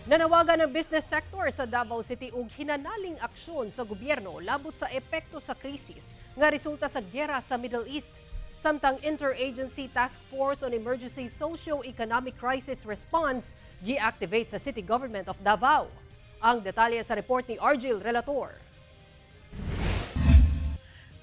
Nanawagan ng business sector sa Davao City og hinanaling aksyon sa gobyerno labot sa epekto sa krisis nga resulta sa gyera sa Middle East. Samtang Interagency Task Force on Emergency Socio-Economic Crisis Response gi-activate sa City Government of Davao. Ang detalye sa report ni Argil Relator.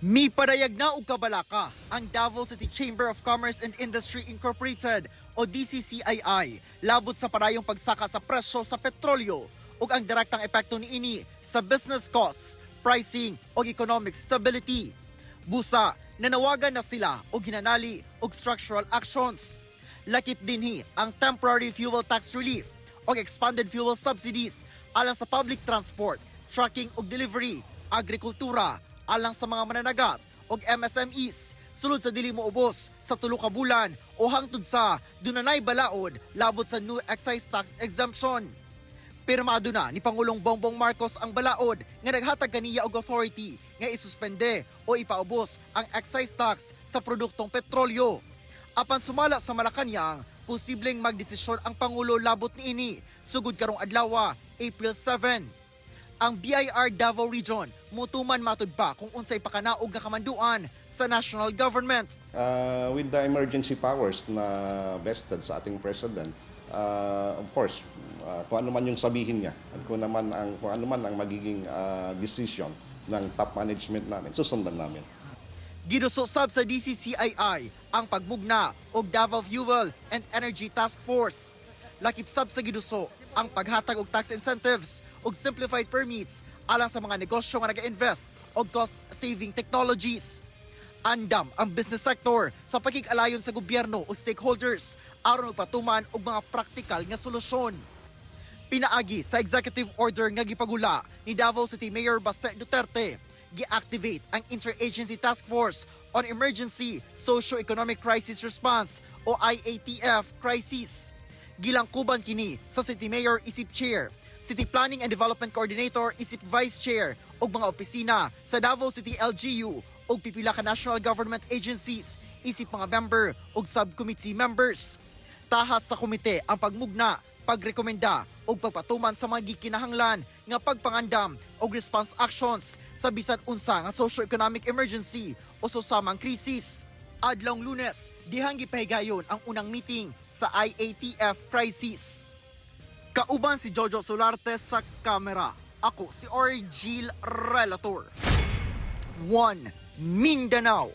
Mi padayag na og kabalaka ang Davao City Chamber of Commerce and Industry Incorporated o DCCII labot sa parayong pagsaka sa presyo sa petrolyo ug ang direktang epekto niini sa business costs, pricing ug economic stability. Busa, nanawagan na sila og hinanali og structural actions. Lakip dinhi ang temporary fuel tax relief ug expanded fuel subsidies alang sa public transport, trucking ug delivery, agrikultura, alang sa mga mananagat o MSMEs sulod sa dili moubos sa 3 ka bulan o hangtod sa dunanay balaod labot sa new excise tax exemption. Pirmado na ni Pangulong Bongbong Marcos ang balaod nga naghatag kaniya og authority nga isuspende o ipaubos ang excise tax sa produktong petrolyo. Apan sumala sa Malacañang, posibleng magdesisyon ang Pangulo labot niini sugod karong adlaw, April 7. Ang BIR Davao Region mutuman matud pa kung unsay pakanaog nga kamanduan sa national government. With the emergency powers na vested sa ating president, of course, kung ano man yung sabihin niya at kung ano man ang magiging decision ng top management namin, susundan namin. Gidusosab sa DCCII ang pagmugna og Davao Fuel and Energy Task Force. Lakip sab sa giduso ang paghatag og tax incentives ug simplified permits alang sa mga negosyo nga nag-invest og cost-saving technologies. Andam ang business sector sa pakig-alayon sa gobyerno ug stakeholders aron magpatuman og mga praktikal nga solusyon. Pinaagi sa executive order nga gipagula ni Davao City Mayor Baste Duterte, gi-activate ang Interagency Task Force on Emergency Socio-Economic Crisis Response o IATF crisis. Gilangkuban kini sa City Mayor isip Chair, City Planning and Development Coordinator isip Vice Chair ug mga opisina sa Davao City LGU ug pipila ka national government agencies isip mga member ug subcommittee members. Tahas sa komite ang pagmugna, pagrekomenda ug pagpatuman sa mga gikinahanglan nga pagpangandam ug response actions sa bisan unsa nga socio-economic emergency o susamang krisis. Adlong Lunes, dihang gipahigayon ang unang meeting sa IATF crisis. Kauban si Jojo Solarte sa kamera. Ako si Argil Relator. 1 Mindanao.